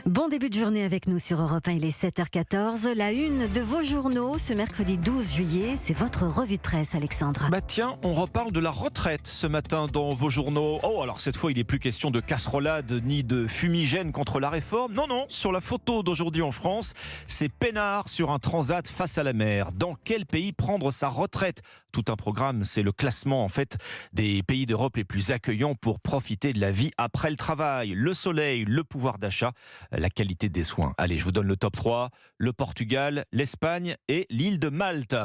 Bon début de journée avec nous sur Europe 1, il est 7h14. La une de vos journaux ce mercredi 12 juillet, c'est votre revue de presse, Alexandre. Tiens, on reparle de la retraite ce matin dans vos journaux. Oh, alors cette fois, il n'est plus question de casserolade ni de fumigène contre la réforme. Non, sur la photo d'aujourd'hui en France, c'est peinard sur un transat face à la mer. Dans quel pays prendre sa retraite ? Tout un programme, c'est le classement en fait des pays d'Europe les plus accueillants pour profiter de la vie après le travail. Le soleil, le pouvoir d'achat, la qualité des soins. Allez, je vous donne le top 3. Le Portugal, l'Espagne et l'île de Malte.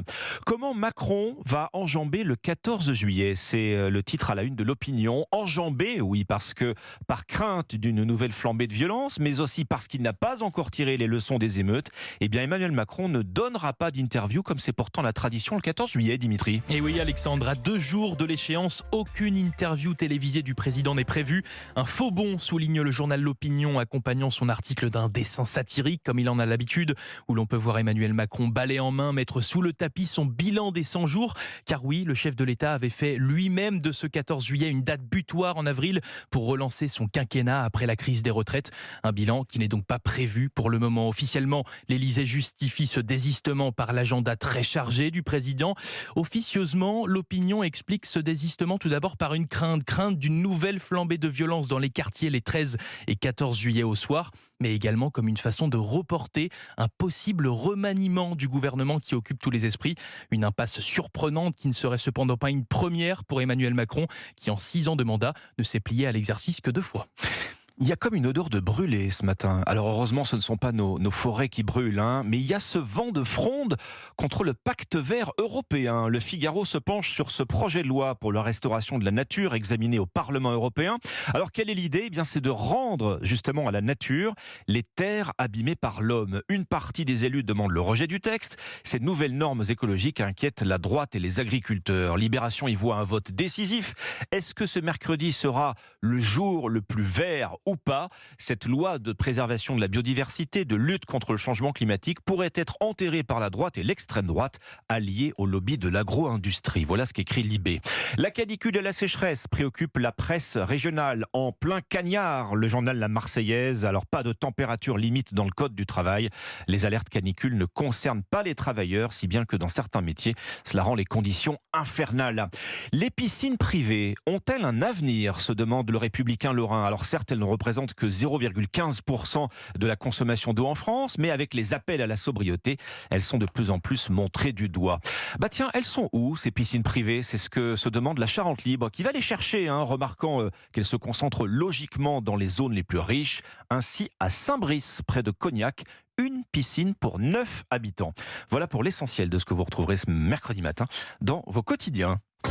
Comment Macron va enjamber le 14 juillet ? C'est le titre à la une de l'Opinion. Enjamber, oui, parce que par crainte d'une nouvelle flambée de violence, mais aussi parce qu'il n'a pas encore tiré les leçons des émeutes, eh bien Emmanuel Macron ne donnera pas d'interview comme c'est pourtant la tradition le 14 juillet, Dimitri. Et oui, Alexandre, à 2 jours de l'échéance, aucune interview télévisée du président n'est prévue. Un faux bond, souligne le journal L'Opinion, accompagnant son article d'un dessin satirique, comme il en a l'habitude, où l'on peut voir Emmanuel Macron balai en main mettre sous le tapis son bilan des 100 jours. Car oui, le chef de l'État avait fait lui-même de ce 14 juillet une date butoir en avril pour relancer son quinquennat après la crise des retraites. Un bilan qui n'est donc pas prévu pour le moment. Officiellement, l'Élysée justifie ce désistement par l'agenda très chargé du président. Officieusement, l'Opinion explique ce désistement tout d'abord par une crainte d'une nouvelle flambée de violence dans les quartiers les 13 et 14 juillet au soir, mais également comme une façon de reporter un possible remaniement du gouvernement qui occupe tous les esprits. Une impasse surprenante qui ne serait cependant pas une première pour Emmanuel Macron, qui en 6 ans de mandat ne s'est plié à l'exercice que 2 fois. Il y a comme une odeur de brûlé ce matin. Alors heureusement, ce ne sont pas nos forêts qui brûlent, mais il y a ce vent de fronde contre le pacte vert européen. Le Figaro se penche sur ce projet de loi pour la restauration de la nature examiné au Parlement européen. Alors quelle est l'idée ? Eh bien, c'est de rendre justement à la nature les terres abîmées par l'homme. Une partie des élus demande le rejet du texte. Ces nouvelles normes écologiques inquiètent la droite et les agriculteurs. Libération y voit un vote décisif. Est-ce que ce mercredi sera le jour le plus vert ou pas? Cette loi de préservation de la biodiversité, de lutte contre le changement climatique pourrait être enterrée par la droite et l'extrême droite, alliée au lobby de l'agro-industrie. Voilà ce qu'écrit Libé. La canicule et la sécheresse préoccupent la presse régionale. En plein cagnard, le journal La Marseillaise. Alors pas de température limite dans le code du travail. Les alertes canicules ne concernent pas les travailleurs, si bien que dans certains métiers, cela rend les conditions infernales. Les piscines privées ont-elles un avenir ? Se demande le Républicain lorrain. Alors certes, elles ne représentent que 0,15% de la consommation d'eau en France, mais avec les appels à la sobriété, elles sont de plus en plus montrées du doigt. Tiens, elles sont où ces piscines privées ? C'est ce que se demande la Charente Libre, qui va les chercher, remarquant qu'elles se concentrent logiquement dans les zones les plus riches. Ainsi, à Saint-Brice, près de Cognac, une piscine pour 9 habitants. Voilà pour l'essentiel de ce que vous retrouverez ce mercredi matin dans vos quotidiens.